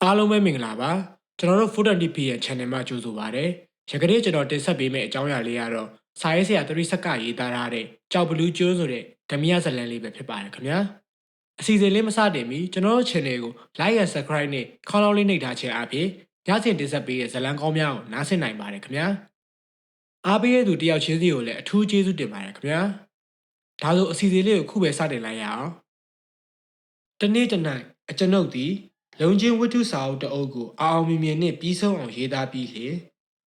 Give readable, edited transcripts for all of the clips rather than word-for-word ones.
အားလုံးပဲမင်္ဂလာပါကျွန်တော်တို့ Food and DP ရဲ့ channel မှာကြိုဆိုပါရစေ။ယခုနေ့ကျွန်တော်တင်ဆက်ပေးမယ့်အကြောင်းအရာလေးကတော့စာရေးဆရာသတိဆက်ကရေးသားထားတဲ့ကြောက်ဘလူးကျွန်းဆိုတဲ့ဓမြဇလန်လေးပဲဖြစ်ပါတယ်ခင်ဗျာ။အစီအစဉ်လေးမစတင်မီကျွန်တော်တို့ channel ကို like and subscribe နဲ့ခေါင်းလောင်းလေးနှိပ်ထားခြင်းအပြင်ညစဉ်တင်ဆက်ပေးတဲ့ဇလန်ကောင်းများကိုနားဆင်နိုင်ပါတယ်ခင်ဗျာ။အားပေးတဲ့သူတယောက်ချင်းစီကိုလည်းအထူးကျေးဇူးတင်ပါတယ်ခင်ဗျာ။ဒါဆိုအစီအစဉ်လေးကိုခုပဲစတင်လိုက်ရအောင်။တနေ့တနိုင်အကျွန်ုပ်ဒီလုံချင်းဝတ္ထုစာအုပ်တအုပ်ကိုအောင်မြင်မြင်နဲ့ပြီးဆုံးအောင်ရေးသားပြီးလျင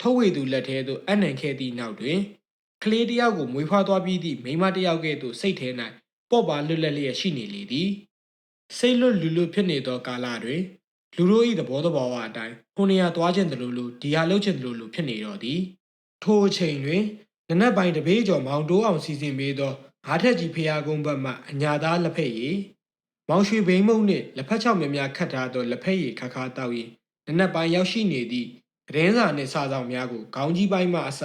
်ထုတ်ဝေသူလက်ထဲသို့အနှံခဲ့သည့်နောက်တွင်ကလေးတယောက်ကိုမွေးဖွားသွားပြီးသည့်မိန်းမတယောက်ကဲ့သို့စိတ်ထဲ၌ပေါ့ပါလွတ်လပ်လျက်ရှိနေလေသည်စိတ်လွတ်လူလွတ်ဖြစ်နေသောကာလတွင်လူတို့၏သဘောတဘာဝအတိုင်းဟိုနေရာသွားခြင်းတလို့လို့ဒီဟာလှုပ်ခြင်းတလို့လို့ဖြစ်နေတော့သည်ထိုအချိန်တွင်နနက်ပိုင်းတပေးကျော်မောင်တိုးအောင်စီစဉ်ပေးသောငါးထက်ကြီးဖျားကုန်းဘက်မှအညာသားလက်ဖက်ရည်မောင်ရွှေဘိန်းမုံနှင့်လက်ဖက်ချောက်များများခတ်ထားသောလက်ဖက်ရည်ခါခါတောက်ရင်နနက်ပိုင်းရောက်ရှိနေသည့်သတင်းစာနှင့်စာဆောင်များကိုခေါင်းကြီးပိုင်းမှအစ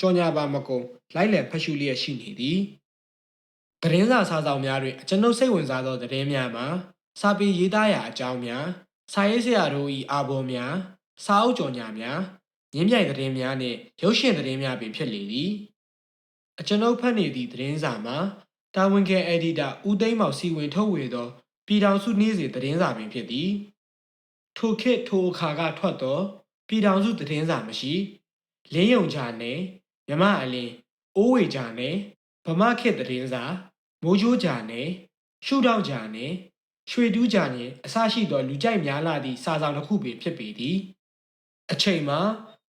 ကြော်ညာပါမကုန်လိုက်လံဖတ်ရှုလျက်ရှိနေသည်သတင်းစာစာဆောင်များတွင်အကျွန်ုပ်စိတ်ဝင်စားသောသတင်းများမှာစာပေရေးသားရာအကြောင်းများစာရေးဆရာတို့၏အာဘော်များစာအုပ်ကြော်ညာများရင်းပြိုင်သတင်းများနှင့်ရုပ်ရှင်သတင်းများပင်ဖြစ်လေသည်အကျွန်ုပ်ဖတ်နေသည့်သတင်းစာမှာတာဝန်ခံအက်ဒီတာဦးသိန်းမောင်စီဝင်ထုတ်ဝေသောပြည်ထောင်စုနေ့စဉ်သတင်းစာပင်ဖြစ်သည်ထိုခေတ်ထိုအခါကထွက်သောပြည်ထောင်စုသတင်းစာမရှိလင်းယုံချာနယ်မြမအလင်းအိုးဝေချာနယ်ဗမာခေတ်သတင်းစာမိုးချိုးချာနယ်ရှုထောင့်ချာနယ်ရွှေတူးချာနယ်အစရှိသောလူကြိုက်များလာသည့်စာဆောင်တစ်ခုပင်ဖြစ်ပေသည်အချိန်မှာ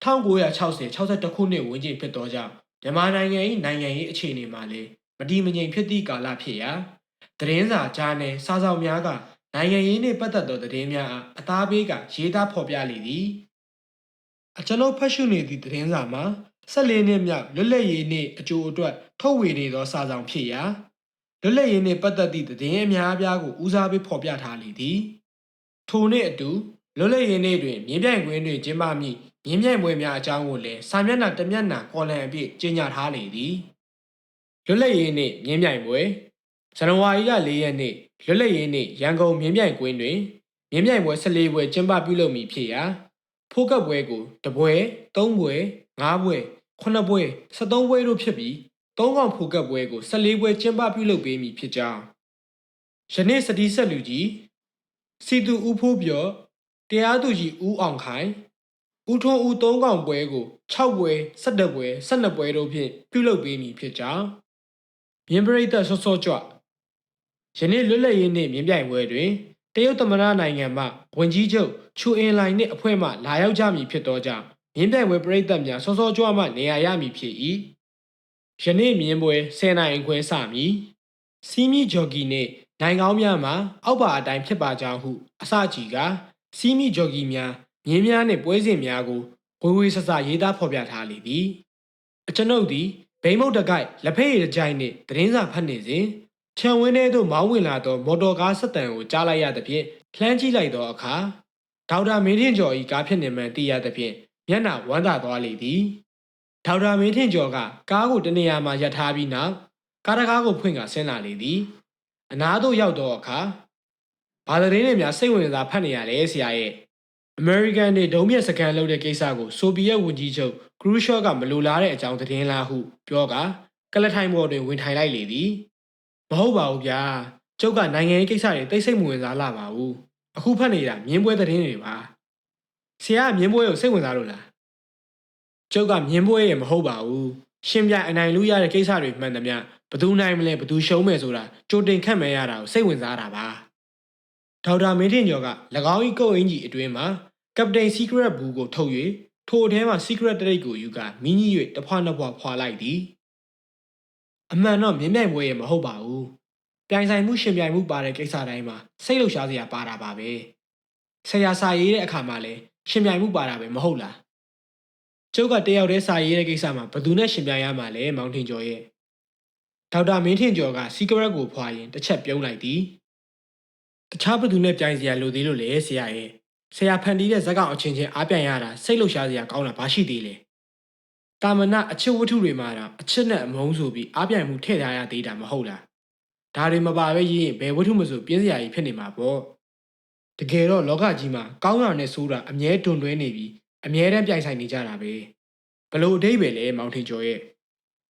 1960-62ခုနှစ်ဝန်းကျင်ဖြစ်သောကြောင့်မြန်မာနိုင်ငံ၏နိုင်ငံရေးအခြေအနေမှာလည်းမတည်မငြိမ်ဖြစ်သည့်ကာလဖြစ်ရာသတင်းစာကြားနယ်စာဆောင်များကနိုင်ငံရေးနှင့်ပတ်သက်သောသတင်းများအားအသားပေးကရေးသားဖော်ပြလေသည်အကျွန်ုပ်ဖတ်ရှုနေသည့်သတင်းစာမှာ14နှစ်မြောက်လွတ်လပ်ရေးနှင့်အကျိုးအတွက်ထုတ်ဝေနေသောစာဆောင်ဖြစ်ရာလွတ်လပ်ရေးနှင့်ပတ်သက်သည့်သတင်းအများအပြားကိုဦးစားပေးဖော်ပြထားလေသည်ထိုနှင့်အတူလွတ်လပ်ရေးနေ့တွင်မြင်းပြိုင်ကွင်းတွင်ကျင်းပမည့်မြင်းပြိုင်ပွဲများအကြောင်းကိုလည်းစာမျက်နှာတစ်မျက်နှာကော်လန်အပြည့်ကြေညာထားလေသည်လွတ်လပ်ရေးနေ့မြင်းပြိုင်ပွဲဇန်နဝါရီလ4ရက်နေ့လွတ်လပ်ရေးနေ့ရန်ကုန်မြင်းပြိုင်ကွင်းတွင်မြင်းပြိုင်ပွဲ14ပွဲကျင်းပပြုလုပ်မည်ဖြစ်ရာဖိုးကပ်ပွဲကိုတပွဲ3ပွဲ5ပွဲ9ပွဲ13ပွဲတို့ဖြစ်ပြီး3កောင်ဖိုးကပ်ပွဲကို14ပွဲကျင်းပပြုလုပ်ပေးမည်ဖြစ်ကြောင်းယနေ့စတီးဆက်လူကြီးစီသူဦးဖိုးပြောတရားသူကြီးဦးအောင်ခိုင်ဦးထွန်းဦး3កောင်ပွဲကို6ပွဲ17ပွဲ12ပွဲတို့ဖြင့်ပြုလုပ်ပေးမည်ဖြစ်ကြောင်းမြင်းပရိသတ်စောစောကြွယနေ့လွတ်လပ်ရေးနေ့မြင်းပြိုင်ပွဲတွင်တရုတ်သမ္မတနိုင်ငံမှဝန်ကြီးချုပ်ချူအင်လိုင်နှင့်အဖွဲ့မှလာရောက်ကြမည်ဖြစ်သောကြောင့်မြင်းပြိုင်ပွဲပရိသတ်များစောစောကြွမှနေရာရမည်ဖြစ်၏ယနေ့မြင်းပွဲ10နိုင်ခွဲစမည်စီးမီဂျော်ဂီနှင့်နိုင်ကောင်းများမှာအောက်ပါအတိုင်းဖြစ်ပါကြောင်းဟုအစကြီးကစီးမီဂျော်ဂီများမြင်းများနှင့်ပွဲစဉ်များကိုဝေဝေဆဆရေးသားဖော်ပြထားလေသည်အကျွန်ုပ်သည်ဘိန်းမုတ်တကိုက်လက်ဖက်ရည်ကြိုင်နှင့်သတင်းစာဖတ်နေစဉ်ခြံဝင်းထဲသို့မောင်းဝင်လာသောမော်တော်ကားဆက်တံကိုကြားလိုက်ရသဖြင့်လှမ်းကြည့်လိုက်သောအခါဒေါက်တာမင်းထင်ကျော်၏ကားဖြစ်နေမှန်သိရသဖြင့်မျက်နှာဝမ်းသာသွားလေသည်ဒေါက်တာမင်းထင်ကျော်ကကားကိုတနေရာမှာရပ်ထားပြီးနောက်ကားတကားကိုဖွင့်ကဆင်းလာလေသည်အနားသို့ရောက်သောအခါဘာသတင်းတွေများစိတ်ဝင်စားဖတ်နေရလဲဆရာရဲ့အမေရိကန်တွေဒုံးမြတ်စကန်လုပ်တဲ့ကိစ္စကိုဆိုဗီယက်ဝန်ကြီးချုပ်ခရူရှော့ကမလိုလားတဲ့အကြောင်းသတင်းလားဟုပြောကကလထိုင်ပေါ်တွင်ဝင်ထိုင်လိုက်လေသည်မဟုတ်ပါဘူးဗျာကျုပ်ကနိုင်ငံရေးကိစ္စတွေသိစိတ်မဝင်စားလာပါဘူးအခုဖတ်နေတာမြင်းပွဲသတင်းတွေပါဆရာကမြင်းပွဲကိုစိတ်ဝင်စားလို့လားကျုပ်ကမြင်းပွဲရဲ့မဟုတ်ပါဘူးရှင်ပြအနိုင်လူရတဲ့ကိစ္စတွေမှန်သမျှဘသူနိုင်မလဲဘသူရှုံးမယ်ဆိုတာကြိုတင်ခန့်မှန်းရတာကိုစိတ်ဝင်စားတာပါဒေါက်တာမင်းထင်ကျော်က၎င်း၏ကုတ်အင်ကြီးအတွင်းမှာကပတိန်စီကရက်ဘူးကိုထုတ်၍ထိုအထဲမှာစီကရက်တရိတ်ကိုယူကမင်းကြီး၍တဖွာနှစ်ဖွာဖွာလိုက်သည်အမှန်တော့မြင်းပြိုင်ပွဲရဲ့မဟုတ်ပါဘူးပြိုင်ဆိုင်မှုရှင်ပြိုင်မှုပါတဲ့ကိစ္စတိုင်းမှာစိတ်လှုပ်ရှားစရာပါတာပါပဲဆရာစာရေးတဲ့အခါမှာလည်းရှင်ပြိုင်မှုပါတာပဲမဟုတ်လားကျုပ်ကတယောက်တည်းစာရေးတဲ့ကိစ္စမှာဘယ်သူနဲ့ရှင်ပြိုင်ရမှာလဲမောင်ထင်ကျော်ရဲ့ဒေါက်တာမင်းထင်ကျော်ကစီကရက်ကိုဖွာရင်တစ်ချက်ပြုံးလိုက်သည်တခြားဘယ်သူနဲ့ပြိုင်စရာလိုသေးလို့လဲဆရာရဲ့ဆရာဖန်တီးတဲ့ဇက်ကောင်အချင်းချင်းအားပြိုင်ရတာစိတ်လှုပ်ရှားစရာကောင်းတာဘာရှိသေးလဲတာမနအချစ်ဝတ္ထုတွေမှာတော့အချစ်နဲ့အမုန်းဆိုပြီးအားပြိုင်မှုထည့်ထားရသေးတာမဟုတ်လားဒါတွေမပါပဲရေးရင်ဘယ်ဝတ္ထုမဆိုပြင်းစရာကြီးဖြစ်နေမှာပေါ့ တကယ်တော့လောကကြီးမှာကောင်းတာနဲ့ဆိုးတာအမြဲတွန်တွဲနေပြီးအမြဲတမ်းပြိုင်ဆိုင်နေကြတာပဲဘလို့အဓိပ္ပာယ်လဲမောင်ထင်ကျော်ရဲ့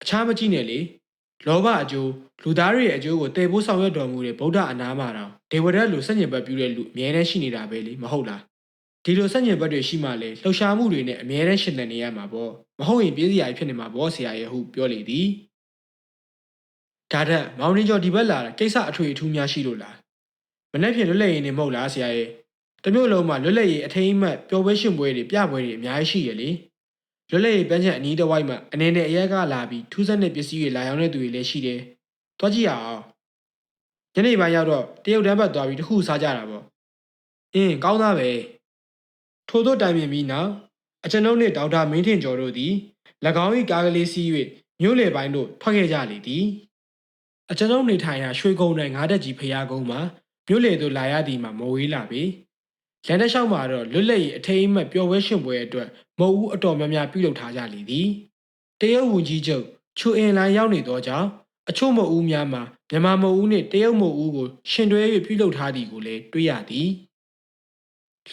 အခြားမကြည့်နဲ့လေလောဘအကျိုးလူသားတွေရဲ့အကျိုးကိုတည်ဖို့ဆောင်ရွက်တော်မူတဲ့ဗုဒ္ဓအနာမှာတော့ဒေဝရတ်လိုစัญญံဘတ်ပြုတဲ့လူအမြဲတမ်းရှိနေတာပဲလေမဟုတ်လားဒီလိုစัญญံဘတ်တွေရှိမှလေလှုပ်ရှားမှုတွေနဲ့အမြဲတမ်းရှင်သန်နေရမှာပေါ့မဟုတ်ရင်ပြည့်စရာဖြစ်နေမှာပေါ့ဆရာရဲ့ဟုပြောလေသည်ဒါထက်မောင်ထင်ကျော်ဒီဘက်လာတာကိစ္စအထွေအထူးများရှိလို့လားမနေ့ဖြန်လွတ်လပ်ရေးနေမဟုတ်လားဆရာရဲ့တမျိုးလုံးမှာလွတ်လပ်ရေးအထိမ်းအမှတ်ပျော်ပွဲရှင်ပွဲတွေပြပွဲတွေအများကြီးရှိရလေလွတ်လပ်ရေးပန်းချံအနီးတစ်ဝိုက်မှာအနေနဲ့အရက်ကလာပြီးထူးဆန်းတဲ့ပစ္စည်းတွေလာရောက်တဲ့သူတွေလည်းရှိတယ်။တွားကြည့်ရအောင်။ညနေပိုင်းရောက်တော့တရုတ်တန်းဘက်သွားပြီးတခုစားကြတာပေါ့။ကောင်းသားပဲ။ထို့သောတိုင်ပင်ပြီးနောက်အကျွန်ုပ်နှင့်ဒေါက်တာမင်းထင်ကျော်တို့သည်၎င်း၏ကားကလေးစီး၍မြို့လေပိုင်းတို့ထွက်ခဲ့ကြလေသည်။အကျွန်ုပ်နေထိုင်ရာရွှေကုန်းတိုင်းငါးတက်ကြီးဖျားကုန်းမှာမြို့လေသို့လာရသည်မှာမဝေးလာပြီ။လမ်းတစ်လျှောက်မှာတော့လွတ်လပ်ရေးအထိမ်းအမှတ်ပျော်ပွဲရှင်ပွဲအတွက်မုတ်ဦးအတော်များများပြုလုပ်ထားကြလေသည်တရုတ်ဝန်ကြီးချုပ်ချူအင်လိုင်းရောက်နေသောကြောင့်အချို့မုတ်ဦးများမှာမြန်မာမုတ်ဦးနှင့်တရုတ်မုတ်ဦးကိုရှင်တွဲ၍ပြုလုပ်ထားသည်ကိုလည်းတွေ့ရသည်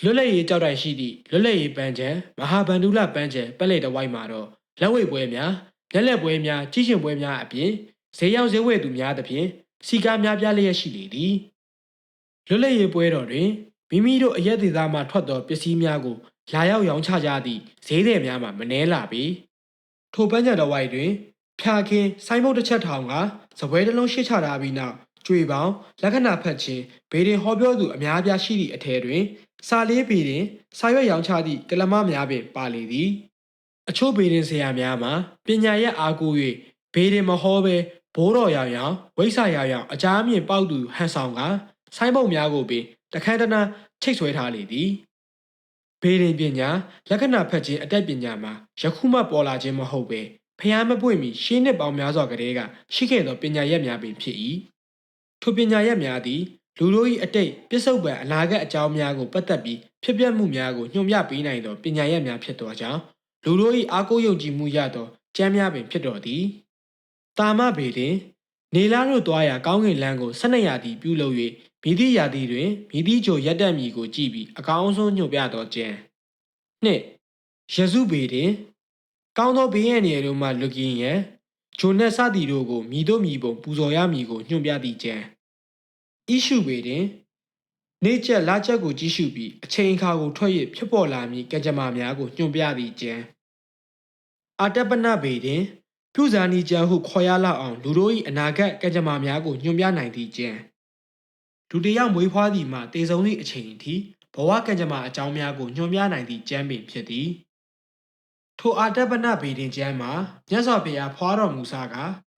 လွတ်လပ်ရေးကြောက်တိုင်ရှိသည့်လွတ်လပ်ရေးပန်းချံမဟာဗန္ဓုလပန်းချံပတ်လည်တစ်ဝိုက်မှာတော့လက်ဝဲပွဲများလက်လက်ပွဲများကြီးရှင်ပွဲများအပြင်ဈေးရောက်ဈေးဝယ်သူများသဖြင့်စီကားများပြားလျက်ရှိလေသည်လွတ်လပ်ရေးပွဲတော်တွင်မိမိတို့အရက်ဒေသမှထွက်သောပစ္စည်းများကိုလာရောက်ရောင်းချကြသည့်ဈေးသည်များမှမနှဲလာပြီထိုပန်းချံတော်ဝိုက်တွင်ဖြာခင်းဆိုင်းဘုတ်တစ်ချက်ထောင်ကစပွဲတစ်လုံးရှစ်ချထားပြီးနောက်ကြွေပေါင်းလက္ခဏာဖတ်ခြင်းဘေဒင်ဟောပြောသူအများပြားရှိသည့်အထက်တွင်စာလေးဘေဒင်စာရွက်ရောင်းချသည့်ကလမများပင်ပါလေသည်အချို့ဘေဒင်ဆရာများမှာပညာရက်အားကိုး၍ဘေဒင်မဟောဘဲဘိုးတော်ရောင်ရောင်ဝိဆာရောင်ရောင်အကြားမြင့်ပေါက်သူဟန်ဆောင်ကဆိုင်းဘုတ်များကိုပင်တခန်းတနာချိတ်ဆွဲထားလေသည်ဘေးရင်ပညာလက္ခဏာဖတ်ခြင်းအတတ်ပညာမှာယခုမှပေါ်လာခြင်းမဟုတ်ပဲဖျားမပွင့်မီရှင်းနှစ်ပေါင်းများစွာကတည်းကရှိခဲ့သောပညာရက်များပင်ဖြစ်၏ထိုပညာရက်များသည်လူတို့၏အတိတ်ပစ္စုပန်အနာဂတ်အကြောင်းများကိုပတ်သက်ပြီးဖြစ်ပျက်မှုများကိုညွှန်ပြပေးနိုင်သောပညာရက်များဖြစ်သောကြောင့်လူတို့၏အားကိုးယုံကြည်မှုရသောကျမ်းများပင်ဖြစ်တော်သည်တာမဘေတွင်နေလားတို့သွားရာကောင်းကင်လမ်းကို12ရာသီပြုလုပ်၍မိသည့်ရာသီတွင်မိသည့်ချိုရက်တက်မီကိုကြည့်ပြီးအကောင်းဆုံးညွှန်ပြသောကျမ်းနှစ်ယေစုဘေတွင်ကောင်းသောဘေးရန်တွေတို့မှလွတ်ကင်းရန်ဂျိုနက်စသည်တို့ကိုမိတို့မိပုံပူဇော်ရမည်ကိုညွှန်ပြသည့်ကျမ်းဣရှုဘေတွင်နေချက်လာချက်ကိုကြည့်ရှုပြီးအချိန်အခါကိုထွက်၍ဖြစ်ပေါ်လာမည်ကံကြမ္မာများကိုညွှန်ပြသည့်ကျမ်းအာတပနဘေတွင်ပြုဇာနီကျမ်းဟုခေါ်ရလောက်အောင်လူတို့၏အနာဂတ်ကံကြမ္မာများကိုညွှန်ပြနိုင်သည့်ကျမ်းလူတစ်ယောက်မွေးဖွားသည်မှတည်ဆုံးသည့်အချိန်အထိဘဝကံကြမ္မာအကြောင်းများကိုညွှန်ပြနိုင်သည့်ကျမ်းပင်ဖြစ်သည်ထိုအာတပနဘေဒင်ကျမ်းမှာမြတ်စွာဘုရားဖွားတော်မူစားက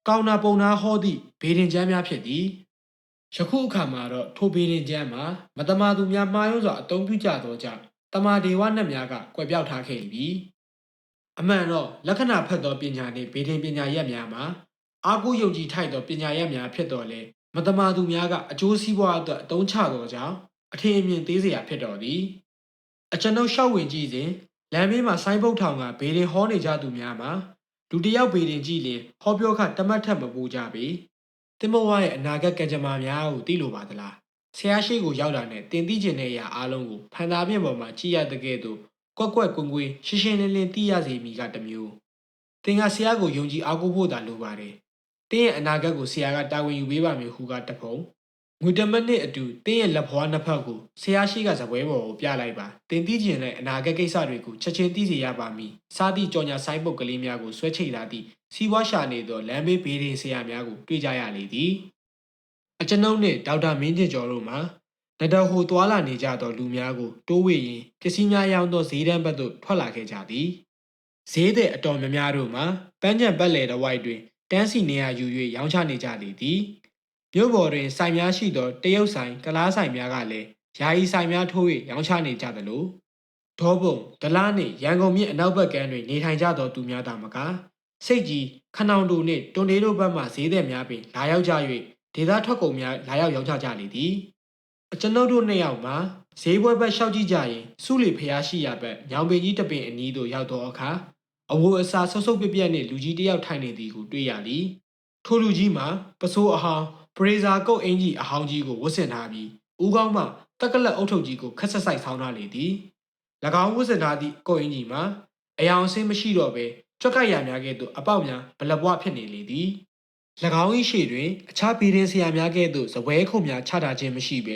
ကောင်းနာပုံနာဟောသည့်ဘေဒင်ကျမ်းများဖြစ်သည်ယခုအခါမှာတော့ထိုဘေဒင်ကျမ်းမှာမတမာသူများမှားယွင်းစွာအသုံးပြုကြသောကြောင့်တမာဒေဝနှက်များကကွယ်ပြောက်ထားခဲ့ပြီအမှန်တော့လက္ခဏာဖတ်သောပညာနှင့်ဘေဒင်ပညာရက်များမှာအာကိုယုံကြည်ထိုက်သောပညာရက်များဖြစ်တော်လဲမတမာသူများကအကျိုးစီးပွားအတွက်အသုံးချသောကြောင့်အထင်အမြင်သေးစရာဖြစ်တော်သည်အကျွန်ုပ်ရှောက်ဝင်ကြည့်စဉ်လမ်းဘေးမှာဆိုင်းဘုတ်ထောင်ကဘေဒင်ဟောနေကြသူများမှာလူတစ်ယောက်ဘေဒင်ကြည့်လင်ဟောပြောခတမတ်ထက်မပူကြပေတင်မဝရဲ့အနာဂတ်ကံကြမ္မာများကိုသိလိုပါသလားဆရာရှိကိုရောက်တာနဲ့တင်သိကျင်တဲ့အရာအားလုံးကိုဖန်သားပြင်ပေါ်မှာကြည့်ရတဲ့ကဲ့သို့ကွက်ကွက်ကွင်းကွင်းရှင်းရှင်းလင်းလင်းသိရစေမိကတစ်မျိုးသင်ကဆရာကိုယုံကြည်အားကိုးဖို့သာလိုပါတယ်တင်းရဲ့အနာဂတ်ကိုဆရာကတာဝန်ယူပေးပါမယ်ဟူကတဖုံငွေတမတ်နဲ့အတူတင်းရဲ့လက်ဖွားနှစ်ဖက်ကိုဆရာရှိကဇပွဲပေါ်ကိုပြလိုက်ပါတင်သိကျင်တဲ့အနာဂတ်ကိစ္စတွေကိုချက်ချင်းသိစေရပါမည်စားသည့်ကြော်ညာဆိုင်ပုတ်ကလေးများကိုဆွဲချိတ်လာသည့်စီးပွားရှာနေသောလမ်းဘေးဘေးရင်ဆရာများကိုတွေ့ကြရလေသည်အကျွန်ုပ်နှင့်ဒေါက်တာမင်းတင်ကျော်တို့မှာနဒဟိုသွာလာနေကြသောလူများကိုတိုးဝေရင်ပစ္စည်းများရောင်းသောဈေးတန်းဘက်သို့ထွက်လာခဲ့ကြသည်ဈေးတဲ့အတော်များများတို့မှာပန်းချံပတ်လည်တစ်ဝိုက်တွင်တန်းစီနေရယူ၍ရောင်းချနေကြလေသည်မြို့ပေါ်တွင်ဆိုင်များရှိသောတရုတ်ဆိုင်ကလားဆိုင်များကလည်းယာယီဆိုင်များထိုး၍ရောင်းချနေကြသလိုဒေါပုံဒလားနှင့်ရန်ကုန်မြစ်အနောက်ဘက်ကမ်းတွင်နေထိုင်ကြသောသူများသာမကစိတ်ကြီးခဏောင်တို့နှင့်တွန်တေးတို့ဘက်မှဈေးသည်များပင်လာရောက်ကြ၍ဒေသထွက်ကုန်များလာရောက်ရောင်းချကြလေသည်အကျွန်ုပ်တို့နှစ်ယောက်မှာဈေးပွဲဘက်လျှောက်ကြည့်ကြရင်စုလီဖျားရှိရဘက်ညောင်ပင်ကြီးတပင်အနီးသို့ရောက်သောအခါအဝိုးအစားဆုပ်ဆုပ်ပြက်ပြက်နှင့်လူကြီးတစ်ယောက်ထိုင်နေသည်ကိုတွေ့ရသည်ထိုလူကြီးမှာပစိုးအဟောင်းပရိဇာကုတ်အင်ကြီးအဟောင်းကြီးကိုဝတ်ဆင်ထားပြီးဦးခေါင်းမှ တက်ကလက်အုတ်ထုပ်ကြီးကိုခက်ဆက်ဆိုင်ဆောင်းထားလေသည်၎င်းဝတ်ဆင်ထားသည့်ကိုယ်အင်ကြီးမှာအယောင်အဆင်းမရှိတော့ပဲကြွက်ကြရများကဲ့သို့အပေါက်များဘလပွားဖြစ်နေလေသည်၎င်း၏ရှေ့တွင်အခြားပြည်တွင်ဆရာများကဲ့သို့ဇပွဲခုံများချထားခြင်းမရှိပဲ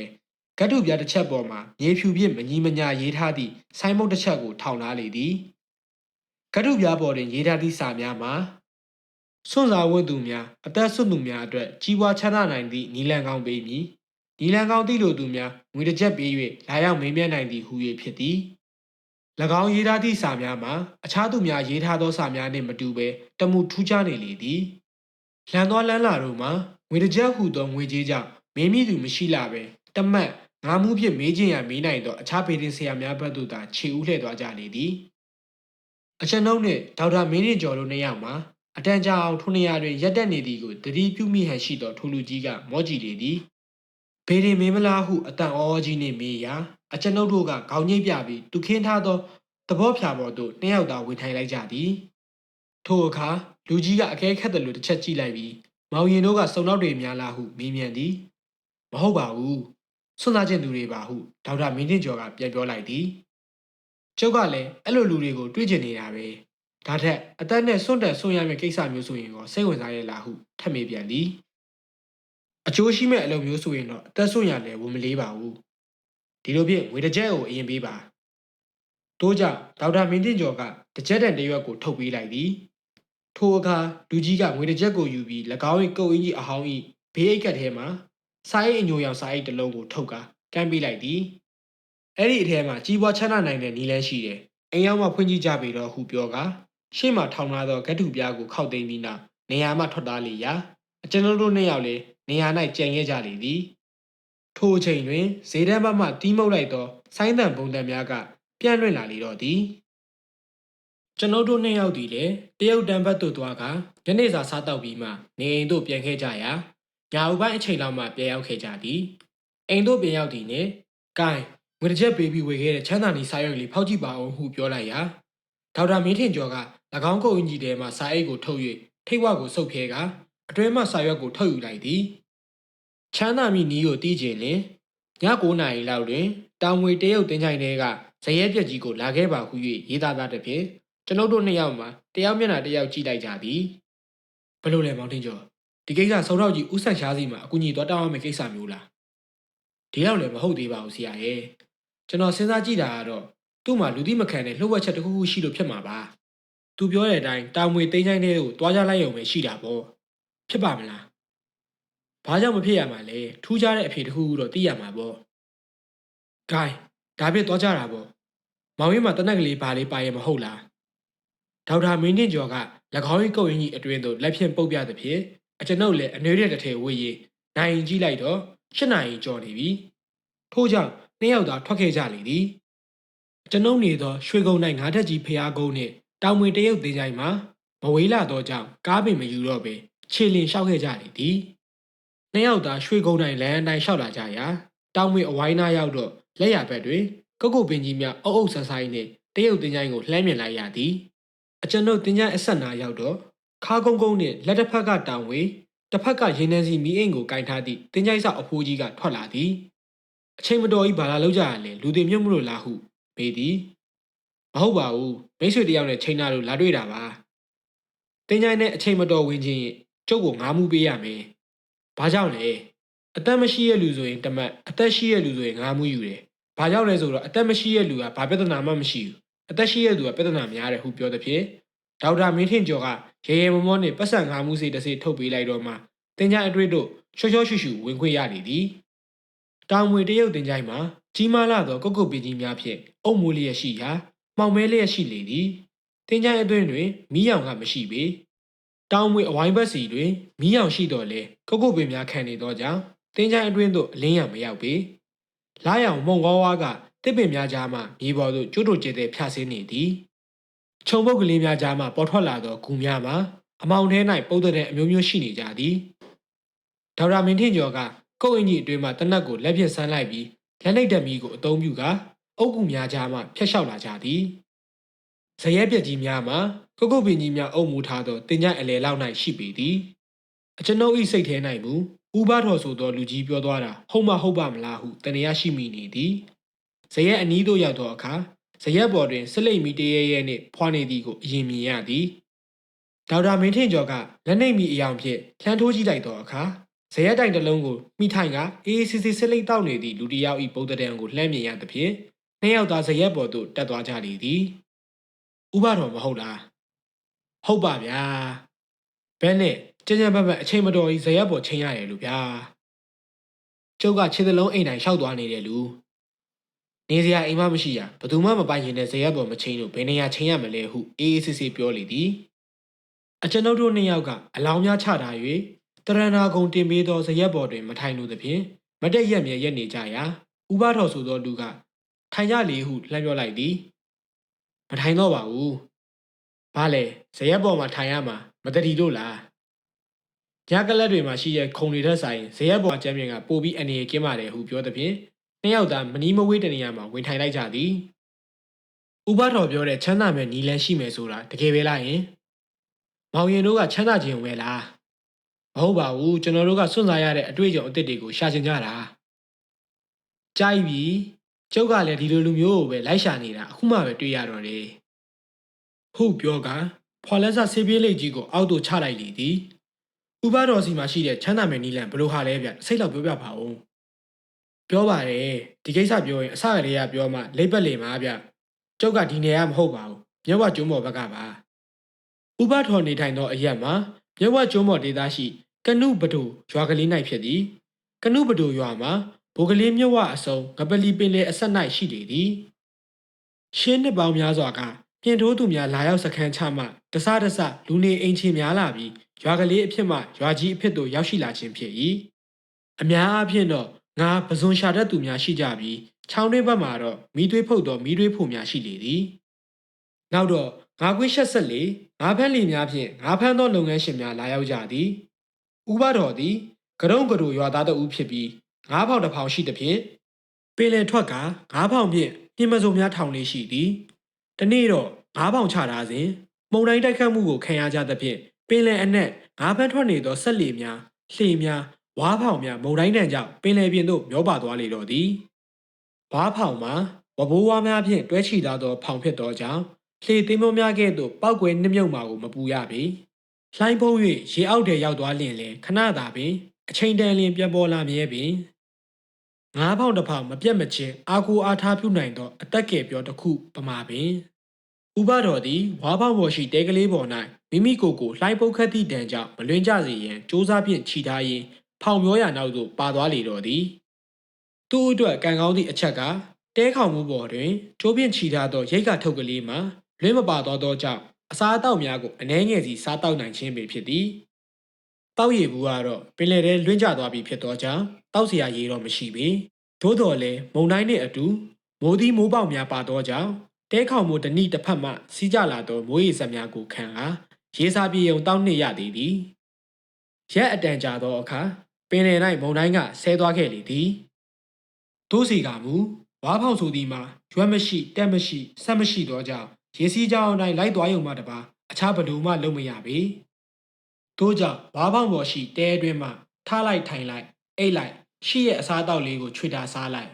ကတ်တုပြားတစ်ချက်ပေါ်မှာမြေဖြူဖြင့်မညီမညာရေးထားသည့်ဆိုင်းမုတ်တစ်ချက်ကိုထောင်ထားလေသည်ကတ်တုပြားပေါ်တွင်ရေးထားသည့်စာများမှာစွန့်စားဝတ်သူများအသက်ဆွတ်သူများအတွက်ကြီးပွားချမ်းသာနိုင်သည့်နီလန်ကောင်းပေးမည်နီလန်ကောင်းသည့်လိုသူများငွေတစ်ချက်ပေး၍လာရောက်မေးမြန်းနိုင်သည်ဟူ၍ဖြစ်သည်၎င်းရေးထားသည့်စာများမှာအခြားသူများရေးထားသောစာများနှင့်မတူဘဲတမှုထူးခြားနေလေသည်လန်သွားလန်းလာတို့မှာငွေတစ်ချက်ဟူသောငွေကြေးကြောင့်မေးမိသူမရှိလာပဲတမတ်ငါမှုဖြင့်မေးခြင်းရမေးနိုင်သောအခြားပေတင်ဆရာများဘက်သို့သာခြေဦးလှည့်သွားကြလေသည်အကျွန်ုပ်နှင့်ဒေါက်တာမင်းရင်ကျော်တို့နှစ်ယောက်မှာအတန်ကြာအောင်ထိုနေရာတွင်ရက်တက်နေသည်ကိုတတိပြုမိဟန်ရှိသောထိုလူကြီးကမောကြည့်လေသည်ဘေရင်မင်းမလားဟုအတန်အောကြီးနှင့်မေးရာအကျွန်ုပ်တို့ကခေါင်းညိတ်ပြပြီးသူခင်းထားသောသဘောဖြာပေါ်သို့နှစ်ယောက်သာဝင်ထိုင်လိုက်ကြသည်ထိုအခါလူကြီးကအကဲခတ်တယ်လို့တစ်ချက်ကြည့်လိုက်ပြီးမောင်ရင်တို့ကစုံနောက်တွေများလားဟုမေးမြန်းသည်မဟုတ်ပါဘူးဆွမ်းသားခြင်းသူတွေပါဟုဒေါက်တာမင်းတင်ကျော်ကပြန်ပြောလိုက်သည်ကျုပ်ကလည်းအဲ့လိုလူတွေကိုတွေးကျင်နေတာပဲဒါထက်အသက်နဲ့စွန့်တက်ဆွန့်ရမယ့်ကိစ္စမျိုးဆိုရင်တော့စိတ်ဝင်စားရလားဟုထပ်မေးပြန်သည်အကျိုးရှိမဲ့အလုပ်မျိုးဆိုရင်တော့အသက်ဆွန့်ရလည်းဝန်မလေးပါဘူးဒီလိုဖြင့်ငွေတစ်ကြက်ကိုအရင်ပေးပါထို့ကြောင့်ဒေါက်တာမင်းတင်ကျော်ကတစ်ကြက်တန်တစ်ရွက်ကိုထုတ်ပေးလိုက်သည်ထိုအခါလူကြီးကငွေတစ်ကြက်ကိုယူပြီး၎င်း၏ကုတ်အင်းကြီးအဟောင်း၏ဘေးအိတ်ကတ်ထဲမှစာအိတ်အညိုရောင်စာအိတ်တစ်လုံးကိုထုတ်ကာကမ်းပေးလိုက်သည်အဲ့ဒီအထဲမှာကြီးပွားချမ်းသာနိုင်တဲ့နီလန်းရှိတယ်အိမ်ရောက်မှဖွင့်ကြည့်ကြပြီတော့ဟုပြောကာရှေ့မှာထောင်ထားသောကတ်တူပြားကိုခောက်သိမ်းပြီးနောက်နေရာမှထွက်သွားလေရာအကျွန်ုပ်တို့နှစ်ယောက်လည်းနေရာ၌ကြံခဲ့ကြလေသည်ထိုအချိန်တွင်ဈေးတန်းဘက်မှတီးမှုတ်လိုက်သောဆိုင်းတန်ပုံတံများကပြန့်လွင့်လာလေတော့သည်ကျွန်ုပ်တို့နှစ်ယောက်သည်လည်းတရုတ်တန်ဘက်သို့သွားကာညနေစာစားတောက်ပြီးမှနေအိမ်သို့ပြန်ခဲ့ကြရာညဦးပိုင်းအချိန်လောက်မှပြန်ရောက်ခဲ့ကြသည်အိမ်သို့ပြန်ရောက်သည်နှင့်ကိုင်းငွေတစ်ချက်ပေးပြီးဝေခဲ့တဲ့ချမ်းသာနီစာရွက်လေးဖောက်ကြည့်ပါအောင်ဟုပြောလိုက်ရာဒေါက်တာမင်းထင်ကျော်က၎င်းကုတ်အင်ကြီးထဲမှစာအိတ်ကိုထုတ်၍ထိတ်ဝါကိုစုပ်ဖြဲကာအတွဲမှစာရွက်ကိုထုတ်ယူလိုက်သည်ချမ်းသာမိနီးကိုတီးကျင်လင်ည9 နာရီလောက်တွင်တောင်ငွေတရုတ်တင်ချိုင်တွေကဇရဲပြက်ကြီးကိုလာခဲ့ပါဟု၍ရေးသားသားတစ်ဖြင့်ကျွန်ုပ်တို့နှစ်ယောက်မှာတယောက်မျက်နှာတယောက်ကြည့်လိုက်ကြသည်ဘလို့လဲမောင်ထင်ကျော်ဒီကိစ္စဆုံးတော့ကြီးဥဆက်ရှားစီမှာအကူကြီးသွားတောင်းရမယ့်ကိစ္စမျိုးလားဒီတော့လည်းမဟုတ်သေးပါဘူးဆရာရဲ့ကျွန်တော်စဉ်းစားကြည့်တာကတော့သူ့မှာလူသိမခံတဲ့လှုပ်ဝက်ချက်တစ်ခုခုရှိလို့ဖြစ်မှာပါသူပြောတဲ့အတိုင်းတောင်ငွေတင်ချိုင်တွေကိုတွားကြလိုက်ရုံပဲရှိတာပေါ့ဖြစ်ပါမလားဘာကြောင့်မဖြစ်ရမှာလဲထူးခြားတဲ့အဖြေတစ်ခုခုတော့သိရမှာပေါ့ဂိုင်းဒါပြည့်သွားကြတာပေါ့မောင်ရင်မှာတနက်ကလေးဘာလေးပါရဲ့မဟုတ်လားဒေါက်တာမင်းတင်ကျော်က၎င်း၏ကုတ်ရင်းကြီးအတွင်းသို့လက်ဖြင့်ပုတ်ပြသဖြင့်အကျွန်ုပ်လည်းအနှွေးတဲ့တစ်ထည်ဝေးရေးနိုင်ကြည့်လိုက်တော့8 နာရီကျော်နေပြီထို့ကြောင့်နှစ်ယောက်သာထွက်ခဲ့ကြလေသည်ကျွန်ုပ်နေသောရွှေကုန်း၌ငါးထက်ကြီးဖျားကုန်းနှင့်တောင်မွေတရုတ်တင်ချိုင်မှာမဝေးလာသောကြောင့်ကားပင်မယူတော့ပဲခြေလျင်လျှောက်ခဲ့ကြလေသည်နှစ်ယောက်သာရွှေကုန်း၌လမ်းအတိုင်းလျှောက်လာကြရာတောင်မွေအဝိုင်းနာရောက်တော့လက်ရဘက်တွင်ကုတ်ကုတ်ပင်ကြီးများအုပ်အုပ်ဆန်းဆိုင်နှင့်တရုတ်တင်ချိုင်ကိုလှမ်းမြင်လိုက်ရသည်အကျွန်ုပ်တင်ချိုင်အဆက်နာရောက်တော့ခါကုန်းကုန်းနှင့်လက်တစ်ဖက်ကတောင်ဝေတစ်ဖက်ကရင်းနှန်းစီမီးအိမ်ကိုကင်ထားသည့်တင်ချိုင်ဆောက်အဖိုးကြီးကထွက်လာသည်အချိန်မတော်ကြီးဘာလာလောက်ကြရလဲလူတွေမြုပ်မလို့လားဟုမေးသည်မဟုတ်ပါဘူးမိတ်ဆွေတယောက်နဲ့ချိန်နာလို့လာတွေ့တာပါတင်ချိုင်နဲ့အချိန်မတော်ဝင်ချင်းကျုပ်ကိုငါးမှုပေးရမယ်ဘာကြောင့်လဲအသက်မရှိရဲ့လူဆိုရင်တမတ်အသက်ရှိရဲ့လူဆိုရင်ငါးမှုယူတယ်ဘာကြောင့်လဲဆိုတော့အသက်မရှိရဲ့လူကဘာပြဿနာမှမရှိဘူးအသက်ရှိရဲ့သူကပြဿနာများတယ်ဟုပြောသဖြင့်ဒေါက်တာမင်းထင်ကျော်ကရေရေမောမောနဲ့ပတ်စံငါးမှုစီတစ်စီထုတ်ပေးလိုက်တော့မှတင်ချိုင်အတွေ့တို့ချောချောရှူရှူဝင်ခွင့်ရလေသည်တောင်မွေတရုတ်တင်ချိုင်မှာကြီးမားလာသောကုတ်ကုတ်ပင်ကြီးများဖြင့်အုပ်မိုးလျက်ရှိရာမှောင်မဲလျက်ရှိလေသည်တင်ချိုင်အတွင်းတွင်မီးရောင်ကမရှိပေတောင်မွေအဝိုင်းဘက်စီတွင်မီးရောင်ရှိတော်လဲကုတ်ကုတ်ပင်များခံနေသောကြောင့်တင်ချိုင်အတွင်းသို့အလင်းရောင်မရောက်ပေလာရောင်မုံကောဝါကတစ်ပင်များကြားမှမြေပေါ်သို့ကျွတ်တို့ကျဲတဲ့ဖြာဆင်းနေသည်ခြုံပုတ်ကလေးများကြားမှပေါ်ထွက်လာသောဂူများမှာအမောင်ထဲ၌ပုတ်တဲ့အမျိုးမျိုးရှိနေကြသည်ဒေါက်တာမင်းထင်ကျော်ကကုတ်အင်ကြီးအတွင်းမှတနက်ကိုလက်ဖြင့်ဆန်းလိုက်ပြီးလက်နှိပ်ဓာတ်မီကိုအသုံးပြုကာအုပ်ကူများကြားမှဖျက်လျှောက်လာကြသည်ဇရဲပြက်ကြီးများမှာကုတ်ကုတ်ပင်ကြီးများအုပ်မူထားသောတင်ကြိုင်အလဲလောက်၌ရှိပေသည်အကျွန်ုပ်၏စိတ်ထဲ၌မူ ဦးဘတော်ဆိုသောလူကြီးပြောသွားတာဟုတ်မဟုတ်ပါမလားဟုတန်တရားရှိမိနေသည်ဇရက်အနီးသို့ရောက်သောအခါဇရက်ပေါ်တွင်စစ်လိမ်မီတရေရဲနှင့်ဖွာနေသည်ကိုအရင်မြင်ရသည်ဒေါက်တာမင်းထင်ကျော်ကလက်နှိပ်မီအယောင်ဖြင့်လှမ်းထိုးကြည့်လိုက်သောအခါဇရက်တိုင်တစ်လုံးကိုမိထိုင်ကအေးစစ်စစ်စစ်လိပ်တောက်နေသည့်လူတစ်ယောက်၏ပုံသဏ္ဍာန်ကိုလှမ်းမြင်ရသဖြင့်နှစ်ယောက်သားဇရက်ပေါ်သို့တက်သွားကြလေသည်ဥပတော်မဟုတ်လားဟုတ်ပါဗျာဘဲနဲ့ကြံ့ကြံ့ပတ်ပတ်အချိန်မတော်ကြီးဇရက်ပေါ်ချိန်ရတယ်လို့ဗျာကျုပ်ကခြေသလုံးအိမ်တိုင်းလျှောက်သွားနေတယ်လူနေစရာအိမ်မမရှိရဘသူမှမပိုင်ရင်လည်းဇရက်ပေါ်မချိန်လို့ဘယ်နေရာချိန်ရမလဲဟုအေးအေးစစ်စစ်ပြောလေသည်အကျွန်ုပ်တို့နှစ်ယောက်ကအလောင်းများချထား၍တရဏာကုံတင်ပေးသောဇရက်ပေါ်တွင်မထိုင်လို့သဖြင့်မတက်ရက်မြဲရက်နေကြရာဥပတော်ဆိုသောလူကထိုင်ကြလေဟုလှမ်းပြောလိုက်သည်မထိုင်တော့ပါဘူးဘာလဲဇရက်ပေါ်မှာထိုင်ရမှာမတတိလို့လားညကလပ်တွေမှာရှိတဲ့ခုံတွေထက်ဆိုင်ဇရက်ပေါ်ကျမ်းမြင်ကပိုပြီးအနေရကင်းပါတယ်ဟုပြောသဖြင့်နှစ်ယောက်သားမနီးမဝေးတနေရာမှာဝင်ထိုင်လိုက်ကြသည်ဥပတော်ပြောတဲ့ချမ်းသာမဲ့နီလန်းရှိမယ်ဆိုတာတကယ်ပဲလားယင်မောင်ရင်တို့ကချမ်းသာခြင်းဝဲလားမဟုတ်ပါဘူးကျွန်တော်တို့ကစွန့်စားရတဲ့အတွေ့အကြုံအသစ်တွေကိုရှာချင်ကြတာကြိုက်ပြီကျုပ်ကလည်းဒီလိုလူမျိုးကိုပဲလိုက်ရှာနေတာအခုမှပဲတွေ့ရတော့တယ်ဟုတ်ပြောကဖွာလက်ဆဆေးပြေးလိတ်ကြီးကိုအောက်သို့ချလိုက်လေသည်ဥပတော်စီမှာရှိတဲ့ချမ်းသာမဲ့နီလန်းဘယ်လိုဟာလဲဗျစိတ်လောက်ပြောပြပါဦးပြောပါတယ်ဒီကိစ္စပြောရင်အစကတည်းကပြောမှလိပ်ပတ်လေမှာဗျကျုပ်ကဒီနေရာမဟုတ်ပါဘူးမြတ်ဝကျွန်းပေါ်ဘက်ကပါဥပထော်နေထိုင်သောအရက်မှာမြတ်ဝကျွန်းပေါ်ဒေသရှိကနုပဒိုရွာကလေး၌ဖြစ်သည်ကနုပဒိုရွာမှာဘိုကလေးမြတ်ဝအစုံငပလီပင်လေအဆက်၌ရှိလေသည်ရှင်းနှစ်ပေါင်းများစွာကပြင်ထိုးသူများလာရောက်စခန်းချမှတစတစလူနေအိမ်ချင်းများလာပြီးရွာကလေးအဖြစ်မှရွာကြီးအဖြစ်သို့ရောက်ရှိလာခြင်းဖြစ်၏အများအားဖြင့်တော့ငါပဇွန်ရှာတတ်သူများရှိကြပြီးချောင်းတွင်းဘက်မှာတော့မီးသွေးဖုတ်သောမီးသွေးဖို့များရှိလေသည်နောက်တော့ငါးကွင်းရှက်ဆက်လေငါးဖမ်းလီများဖြင့်ငါးဖမ်းသောလုပ်ငန်းရှင်များလာရောက်ကြသည်ဥပတော်သည်ကရုံကရူရွာသားတဦးဖြစ်ပြီးငါးဖောင်တစ်ဖောင်ရှိသည်ဖြင့်ပင်လယ်ထွက်ကငါးဖောင်ဖြင့်ပြင်မစုံများထောင်လေးရှိသည်တနေ့တော့ငါးဖောင်ချထားစဉ်မုန်တိုင်းတိုက်ခတ်မှုကိုခံရကြသဖြင့်ပင်လယ်အနက်ငါးဖမ်းထွက်နေသောဆက်လီများလှေများဝါးဖောင်များမုန်တိုင်းတန်ကြောင့်ပင်လယ်ပြင်သို့မျောပါသွားလေတော့သည်ဝါးဖောင်မှာဝဘိုးဝါးများဖြင့်တွဲချီထားသောဖောင်ဖြစ်သောကြောင့်လှေသင်းမောများကဲ့သို့ပောက်ကွယ်နှမြုပ်မှာကိုမပူရပေလှိုင်းဖုံး၍ရေအောက်ထဲရောက်သွားလျင်လေခဏသာပင်အချိန်တန်လျင်ပြန်ပေါ်လာမြဲပင်ငါးဖောင်တစ်ဖောင်မပြတ်မချင်းအာကိုအားထားပြုနိုင်သောအတက်ကယ်ပြောတစ်ခုပမာပင်ဥပတော်သည်ဝါးဖောင်ပေါ်ရှိတဲကလေးပေါ်၌မိမိကိုယ်ကိုလှိုင်းပုတ်ခတ်သည့်တန်ကြောင့်မလွင်ကြစေရန်စ조사ဖြင့်ခြိထားရင်းဖောင်မျောရာနောက်သို့ပါသွားလေတော့သည်သူ့အတွက်ကံကောင်းသည့်အချက်ကတဲခေါင်မှုပေါ်တွင်ကျိုးဖြင့်ခြိထားသောရိတ်ကထုတ်ကလေးမှာလွင့်မပါသောကြောင့်အစားအသောက်များကိုအနှဲငယ်စီစားတောက်နိုင်ခြင်းပင်ဖြစ်သည်တောက်ရည်ဘူးကတော့ပင်လယ်ထဲလွင့်ကျသွားပြီဖြစ်သောကြောင့်တောက်เสียရည်တော့မရှိပေသို့တော်လည်းမုန်တိုင်းနှင့်အတူမိုးသီးမိုးပေါက်များပါသောကြောင့်တဲခေါင်မှုတစ်နည်းတစ်ဖက်မှစီးကြလာသောမိုးရေစက်များကိုခံအားရေစာပြေုံတောက်နှင့်ရသည်သည်ရက်အတန်ကြာသောအခါပင်လယ်၌မုန်တိုင်းကဆဲသွားခဲ့လေသည်သို့စီကမူဝါးဖောင်ဆိုသည်မှာရွက်မရှိတက်မရှိဆက်မရှိသောကြောင့်ရေစီးကြောင်းတိုင်းလိုက်သွားရုံမှတပါအခြားဘယ်လိုမှလုပ်မရပေထို့ကြောင့်ဝါးဖောင်ပေါ်ရှိတဲအတွင်းမှထားလိုက်ထိုင်လိုက်အိတ်လိုက်ရှိရဲ့အစားအသောက်လေးကိုချွေတာစားလိုက်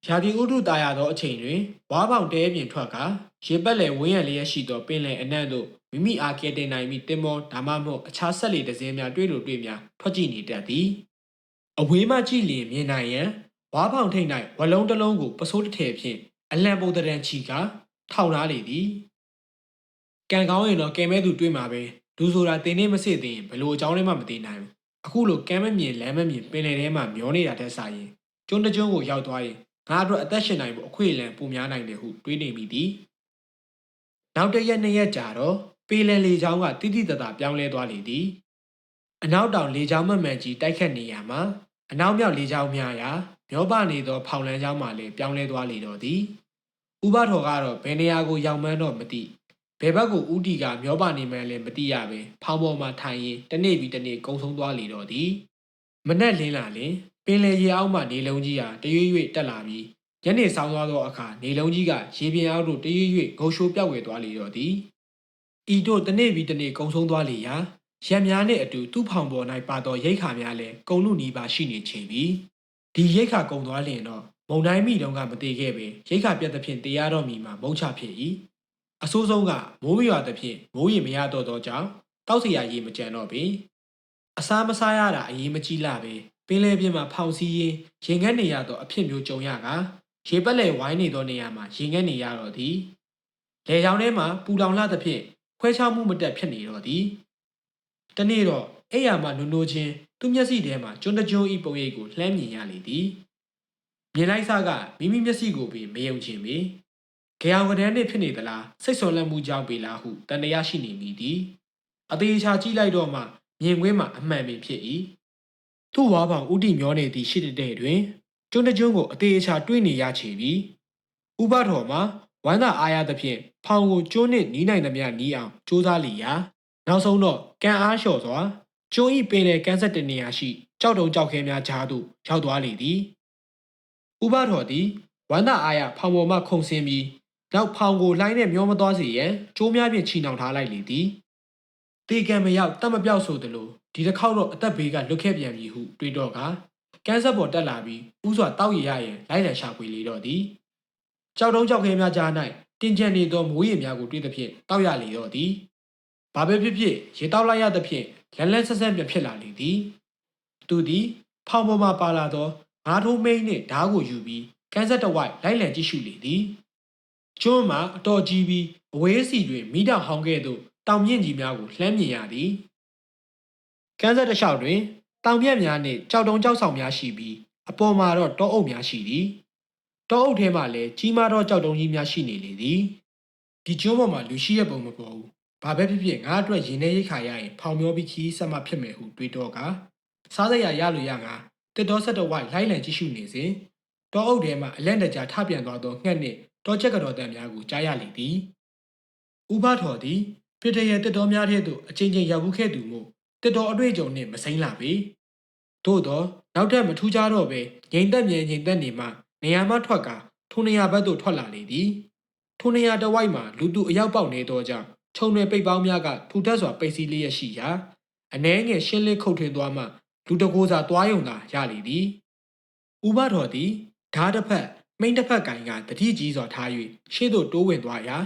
ရာသီဥတုတာယာသောအချိန်တွင်ဝါးဖောင်တဲပြင်ထွက်ကရေပက်လယ်ဝင်းရလျက်ရှိသောပင်လယ်အနှံ့သို့မိမိအားကဲတင်နိုင်မိတင်မောဒါမှမဟုတ်အခြားဆက်လေတစ်စင်းများတွေ့လို့တွေ့များထွက်ကြည့်နေတတ်သည်အဝေးမှကြည့်လျင်မြင်နိုင်ရန်ဝါးဖောင်ထိပ်၌ဝလုံးတစ်လုံးကိုပစိုးတစ်ထည်ဖြင့်အလံပုံတရံချီကထောင်ထားလေသည်ကံကောင်းရင်တော့ကဲမဲသူတွေ့မှာပဲလူဆိုတာတင်းနေမစစ်သေးရင်ဘလို့အကြောင်းလေးမှမသိနိုင်ဘူးအခုလိုကံမမြင်လမ်းမမြင်ပင်လယ်ထဲမှာမျောနေတာတဲ့ဆိုင်ရင်ကျွန်းတကျွန်းကိုရောက်သွားရင်ငါတို့အသက်ရှင်နိုင်ဖို့အခွင့်အလမ်းပူများနိုင်တယ်ဟုတွေးနေမိသည်နောက်တစ်ရက်နှစ်ရက်ကြာတော့ပင်လယ်လေကြောင်းကတိတိတသာပြောင်းလဲသွားလေသည်အနောက်တောင်လေကြောင်းမှန်မှန်ကြီးတိုက်ခတ်နေရမှာအနောက်မြောက်လေကြောင်းများရာမျောပနေသောဖောင်လန်းကြောင်းမှလည်းပြောင်းလဲသွားလေတော့သည်ဥပထော်ကတော့ဘယ်နေရာကိုရောက်မှန်းတော့မသိဘယ်ဘက်ကိုဦးတီကမျောပနေမှန်းလည်းမသိရပဲဖောင်ပေါ်မှာထိုင်ရင်တနေ့ပြီးတနေ့ကုန်းဆုံးသွားလေတော့သည်မနက်လင်းလာလင်ပင်လယ်ရေအောက်မှနေလုံးကြီးဟာတရွေ့ရွေ့တက်လာပြီးညနေဆောင်သွားသောအခါနေလုံးကြီးကရေပြင်အောက်သို့တရွေ့ရွေ့ဂုံရှိုးပြောက်ဝဲသွားလေတော့သည်ဤတို့တနေ့ပြီးတနေ့ကုန်းဆုံးသွားလေရာ ရက်များနှင့်အတူသူ့ဖောင်ပေါ်၌ပါသောရိတ်ခါများလည်းကုံလူနီးပါရှိနေချေပြီဒီရိတ်ခါကုံသွားလျင်တော့မုံတိုင်းမိတုံးကမသေးခဲ့ပေရိတ်ခါပြတ်သဖြင့်တရားတော်မီမှာမုံချဖြစ်၏အဆိုးဆုံးကမိုးမရွာသဖြင့်မိုးရေမရတော့သောကြောင့်တောက်เสียရေမကြံတော့ပေအစားမစားရတာအရေးမကြီးလာပေပင်လယ်ပြင်မှာဖောင်စည်းရင်းရင်ငတ်နေရသောအဖြစ်မျိုးကြုံရကရေပက်လေဝိုင်းနေသောနေရာမှာရင်ငတ်နေရတော့သည်လေချောင်းထဲမှာပူလောင်လာသဖြင့်ခွဲခြားမှုမတက်ဖြစ်နေတော့သည်တနေ့တော့အဲ့ရမှာနိုးချင်းသူ့မျက်စိထဲမှာကျွန်းတကျွန်းဤပုံရိပ်ကိုလှမ်းမြင်ရလေသည်မြင်လိုက်စားကမိမိမျက်စိကိုပင်မယုံချင်ပေကြောင်ကဒန်းနှင့်ဖြစ်နေသလားစိတ်ဆော်လက်မှုကြောင့်ပေလားဟုတန်တရားရှိနေမိသည်အသေးချာကြည့်လိုက်တော့မှမြင်ကွင်းမှာအမှန်ပင်ဖြစ်၏သူ့ဝါပေါင်ဥတီမျောနေသည့်ရှိတဲ့တွင်ကျွန်းတကျွန်းကိုအသေးချာတွေးနေရချေပြီဥပတော်မှာဝမ်းသာအားရသဖြင့်ဖောင်ကိုကျွန်းနှင့်နီးနိုင်သမျှနီးအောင်ကြိုးစားလီရာနောက်ဆုံးတော့ကံအားလျှော့စွာကျွန်းဤပင်လေကန်းဆက်တနေရာရှိကြောက်တုံကြောက်ခဲများကြားသို့ရောက်သွားလေသည်ဥပတော်သည်ဝမ်းသာအားရဖောင်ပေါ်မှခုန်ဆင်းပြီးနောက်ဖောင်ကိုလှိုင်းနဲ့မျောမသွားစေရန်ကြိုးများဖြင့်ချီနှောင်ထားလိုက်လေသည်တေကံမရောက်တတ်မပြောက်ဆိုသလိုဒီတစ်ခေါက်တော့အသက်ဘေးကလွတ်ခဲ့ပြန်ပြီဟုတွေးတော့ကကန်းဆက်ပေါ်တက်လာပြီးဥစွာတောက်ရရရင်လိုက်လံရှာဖွေလေတော့သည်ကြောက်တုံးကြောက်ခဲများကြား၌တင်ကြံနေသောမိုးရေများကိုတွေ့သဖြင့်တောက်ရလေတော့သည်ဘာပဲဖြစ်ဖြစ်ရေတောက်လိုက်ရသဖြင့်လန်းလန်းဆန်းဆန်းပြန်ဖြစ်လာလေသည်သူသည်ဖောင်ပေါ်မှပါလာသောငါးထိုးမိန်းနှင့်ဓားကိုယူပြီးကန်းဆက်တစ်ဝိုက်လိုက်လံကြည့်ရှုလေသည်ကျွန်းမှာအတော်ကြီးပြီးအဝေးစီတွင်မိတောင်ဟောင်းကဲ့သို့တောင်မြင့်ကြီးများကိုလှမ်းမြင်ရသည်ကန်းဆက်တစ်လျှောက်တွင်တောင်မြတ်များနှင့်ကြောက်တုံးကြောက်ဆောင်များရှိပြီးအပေါ်မှာတော့တောအုပ်များရှိသည်တောအုပ်ထဲမှာလည်းကြီးမားသောကြောက်တုံးကြီးများရှိနေလေသည်ဒီကျွန်းပေါ်မှာလူရှိရပုံမပေါ်ဘူးဘာပဲဖြစ်ဖြစ်ငါအတွက်ရင်ထဲရိတ်ခါရရင်ဖောင်မျောပြီးခီးဆက်မှဖြစ်မယ်ဟုတွေးတော့ကစားစရာရလို့ရငါတစ်တော်ဆက်တော်ဝိုက်လိုက်လံကြည့်ရှုနေစဉ်တောအုပ်ထဲမှာအလန့်တကြားထပြန်သွားသောငှက်နှင့်တောချက်ကတော့တန်များကိုကြားရလေသည်ဥပထော်သည်ပြတရတစ်တော်များထဲသို့အချင်းချင်းရောက်ဘူးခဲ့သူမို့တစ်တော်အတွေ့အကြုံနှင့်မစိမ့်လာပေသို့တော့နောက်ထပ်မထူးခြားတော့ပဲငိမ်သက်မြဲငိမ်သက်နေမှနေရာမှထွက်ကထိုနေရာဘက်သို့ထွက်လာလေသည်ထိုနေရာတစ်ဝိုက်မှာလူသူအယောက်ပေါက်နေသောကြောင့်ခြုံတွေပိတ်ပေါင်းများကထူထပ်စွာပိတ်စည်းလျက်ရှိရာအနှဲငယ်ရှင်းလင်းခုတ်ထွင်းသွားမှလူတကိုယ်စာသွားယုံသာရလေသည်ဥပတော်သည်ဓားတစ်ဖက်မိန်းတစ်ဖက်ကင်ကတတိကြီးစွာထား၍ရှေ့သို့တိုးဝင်သွားရာ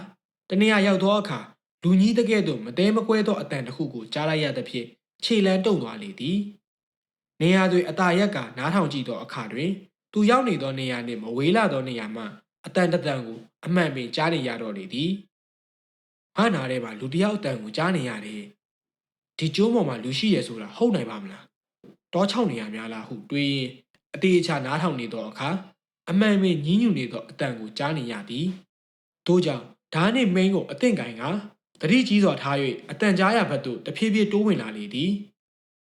တနေရာရောက်သောအခါလူကြီးတကဲ့သို့မတဲမကွဲသောအတန်တစ်ခုကိုကြားလိုက်ရသဖြင့်ခြေလန်းတုံသွားလေသည်နေရာတွင်အတာရက်ကနားထောင်ကြည့်သောအခါတွင်သူရောက်နေသောနေရာနှင့်မဝေးလာသောနေရာမှအတန်တန်ကိုအမှန်ပင်ကြားနေရတော့လေသည်ဟာနာထဲမှာလူတယောက်အတန်ကိုကြားနေရတယ်ဒီကျိုးပေါ်မှာလူရှိရဆိုတာဟုတ်နိုင်ပါမလားတောချောက်နေရများလားဟုတွေးရင်အသေးအချာနားထောင်နေသောအခါအမှန်ပင်ညှင်းညူနေသောအတန်ကိုကြားနေရသည်ထို့ကြောင့်ဓားနှင့်မိန်းကိုအသင့်ကင်ကတတိကြီးစွာထား၍အတန်ကြားရဘက်သို့တဖြည်းဖြည်းတိုးဝင်လာလေသည်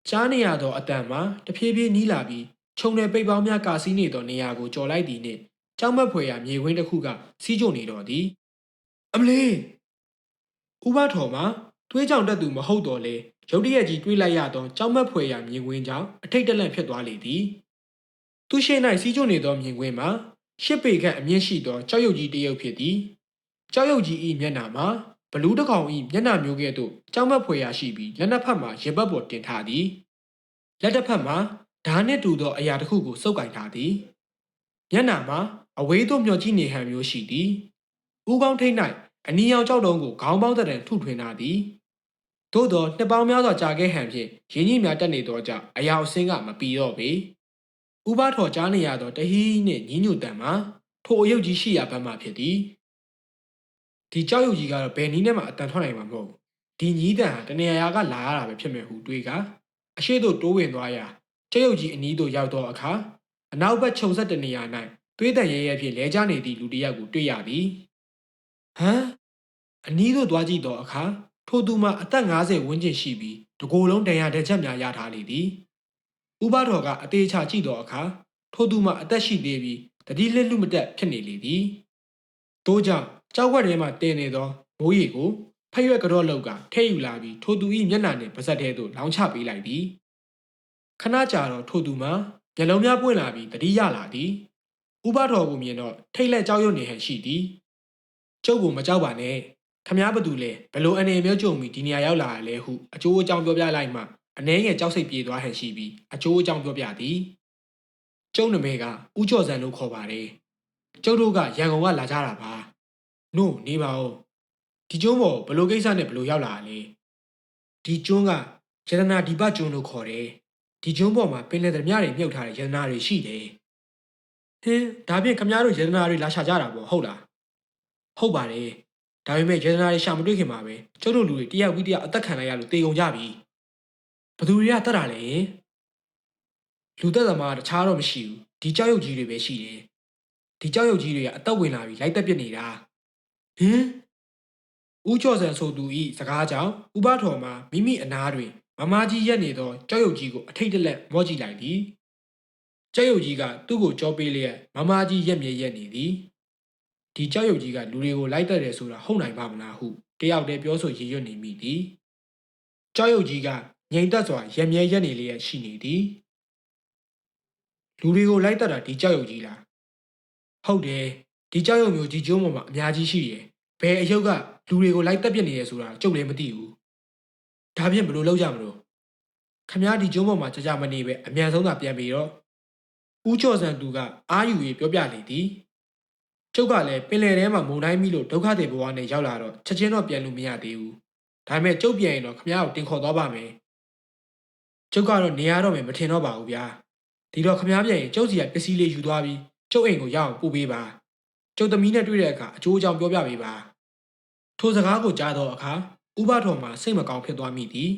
ကြားနေရသောအတန်မှာတဖြည်းဖြည်းနီးလာပြီးခြုံနယ်ပိတ်ပေါင်းများကာစီးနေသောနေရာကိုကျော်လိုက်သည်နှင့်ကြောက်မက်ဖွယ်ရာမြေခွင်းတစ်ခုကစီးကျုံနေတော့သည်အမလေးဥပထော်မှာသွေးကြောင်တက်သူမဟုတ်တော့လေရုတ်တရက်ကြီးတွေးလိုက်ရသောကြောက်မက်ဖွယ်ရာမြင်ကွင်းကြောင့်အထိတ်တလန့်ဖြစ်သွားလေသည်သူရှိ၌စီးကျုံနေသောမြင်ကွင်းမှာရှစ်ပေခန့်အမြင့်ရှိသောကြောက်ရွံ့ကြီးတစ်ရုပ်ဖြစ်သည်ကြောက်ရွံ့ကြီး၏မျက်နှာမှာဘလူးတစ်ကောင်၏မျက်နှာမျိုးကဲ့သို့ကြောက်မက်ဖွယ်ရာရှိပြီးလက်နှစ်ဖက်မှာရင်ဘတ်ပေါ်တင်ထားသည်လက်တစ်ဖက်မှာဓာနှင့်တူသောအရာတစ်ခုကိုစုပ်ကင်ထားသည်မျက်နှာမှာအဝေးသို့မျှော်ကြည့်နေဟန်မျိုးရှိသည်ဦးကောင်းထိတ်၌အနီရောင်ကြောက်တုံးကိုခေါင်းပေါင်းတံထုထွင်းထားသည်သို့သောနှစ်ပေါင်းများစွာကြာခဲ့ဟန်ဖြင့်ရင်းကြီးများတက်နေသောကြောင့်အရာအစင်းကမပီတော့ပေဥပထော်ကြားနေရသောတဟီးနှင့်ညင်းညူတန်မှာထိုအယုတ်ကြီးရှိရာဘက်မှဖြစ်သည်ဒီကြောက်ရွံ့ကြီးကတော့ဘယ်နည်းနဲ့မှအတန်ထွက်နိုင်မှာမဟုတ်ဘူးဒီညီးတန်ဟာတနေရာကလာရတာပဲဖြစ်မယ်ဟုတွေးကအရှိတို့တိုးဝင်သွားရာကြောက်ရွံ့ကြီးအနီးသို့ရောက်သောအခါအနောက်ဘက်ခြုံဆက်တနေရာ၌သွေးတန်ရဲရဲဖြင့်လဲကျနေသည့်လူတစ်ယောက်ကိုတွေ့ရသည်ဟမ်အနီးသို့သွားကြည့်သောအခါထိုသူမှာအသက်50ဝန်းကျင်ရှိပြီးတကိုယ်လုံးဒဏ်ရာဒဏ်ချက်များရထားလေသည်ဥပတော်ကအသေးချာကြည့်သောအခါထိုသူမှာအသက်ရှိသေးပြီးတတိလက်လူမတက်ဖြစ်နေလေသည်ထို့ကြောင့်ကြောက်ဝက်ထဲမှတင်နေသောမိုးရီကိုဖက်ရွက်ကြော့လောက်ကထဲယူလာပြီးထိုသူ၏မျက်နှာနှင့်ပါးစပ်ထဲသို့လောင်းချပေးလိုက်သည်ခဏကြာတော့ထိုသူမှာမျက်လုံးများပွင့်လာပြီးတတိရလာသည်ဥပတော်ကိုမြင်တော့ထိတ်လက်ကြောက်ရွံ့နေဟန်ရှိသည်ကျုပ်ကိုမကြောက်ပါနဲ့ခ ခမားဘသူလဲဘလို့အနေမျိုးကြုံပြီးဒီနေရာရောက်လာရလဲဟုအကျိုးအကြောင်းပြောပြလိုက်မှအနှဲငယ်ကြောက်စိတ်ပြေသွားဟန်ရှိပြီးအကျိုးအကြောင်းပြောပြသည်ကျုံနမဲကဥကျော်စံလို့ခေါ်ပါတယ်ကျုပ်တို့ကရန်ကုန်ကလာကြတာပါနို့နေပါဦးဒီကျွန်းပေါ်ဘလို့ကိစ္စနဲ့ဘလို့ရောက်လာရလဲဒီကျွန်းကရတနာဒီပကျွန်းလို့ခေါ်တယ်ဒီကျွန်းပေါ်မှာပင်လယ်သမားတွေမြုပ်ထားတဲ့ရတနာတွေရှိတယ်ဟင်းဒါဖြင့်ခမားတို့ရတနာတွေလာရှာကြတာပေါ့ဟုတ်လားဟုတ်ပါတယ်ဒါပေမဲ့ရတနာတွေရှာမတွေ့ခင်မှာပဲကျုပ်တို့လူတွေတယောက်ပြီးတယောက်အသက်ခံလိုက်ရလို့တေကုန်ကြပြီဘသူတွေကတတ်တာလဲလူသက်သမားတခြားတော့မရှိဘူးဒီကြောက်ရွံ့ကြီးတွေပဲရှိတယ်ဒီကြောက်ရွံ့ကြီးတွေကအသက်ဝင်လာပြီးလိုက်တက်ပြစ်နေတာဟင်ဦးကျော်စံဆိုသူဤစကားကြောင့်ဥပထော်မှာမိမိအနားတွင်မမကြီးရက်နေသောကြောက်ရွံ့ကြီးကိုအထိတ်တလက်မော့ကြည့်လိုက်သည်ကြောက်ရွံ့ကြီးကသူ့ကိုကြောပေးလျက်မမကြီးရက်မြဲရက်နေသည်ဒီကြောက်ရွံ့ကြီးကလူတွေကိုလိုက်တက်တယ်ဆိုတာဟုတ်နိုင်ပါမလားဟုတယောက်တည်းပြောဆိုရည်ရွတ်နေမိသည်ကြောက်ရွံ့ကြီးကငြိမ်သက်စွာရက်မြဲရက်နေလျက်ရှိနေသည်လူတွေကိုလိုက်တက်တာဒီကြောက်ရွံ့ကြီးလားဟုတ်တယ်ဒီကြောက်ရွံ့မျိုးဒီကျိုးပေါ်မှာအများကြီးရှိတယ်ဘယ်အယုတ်ကလူတွေကိုလိုက်တက်ပြစ်နေရဆိုတာကျုပ်လည်းမသိဘူးဒါဖြင့်ဘယ်လိုလုပ်ကြမလို့ခမားဒီကျိုးပေါ်မှာကြကြမနေပဲအမြန်ဆုံးသာပြန်ပြီးတော့ဦးကျော်စံသူကအာယူရေးပြောပြလေသည်ကျုပ်ကလည်းပင်လယ်ထဲမှာမုန်တိုင်းမိလို့ဒုက္ခတွေဘဝနဲ့ရောက်လာတော့ချက်ချင်းတော့ပြန်လို့မရသေးဘူးဒါပေမဲ့ကျုပ်ပြန်ရင်တော့ခမားကိုတင်ခေါ်သွားပါမယ်ကျုပ်ကတော့နေရတော့မယ်မထင်တော့ပါဘူးဗျာဒီတော့ခမားပြန်ရင်ကျုပ်စီကပစ္စည်းလေးယူသွားပြီးကျုပ်အိမ်ကိုရအောင်ပို့ပေးပါကျုပ်သမီးနဲ့တွေ့တဲ့အခါအကျိုးအကြောင်းပြောပြပေးပါထိုစကားကိုကြားတော့အခါဥပထော်မှာစိတ်မကောင်းဖြစ်သွားမိသည်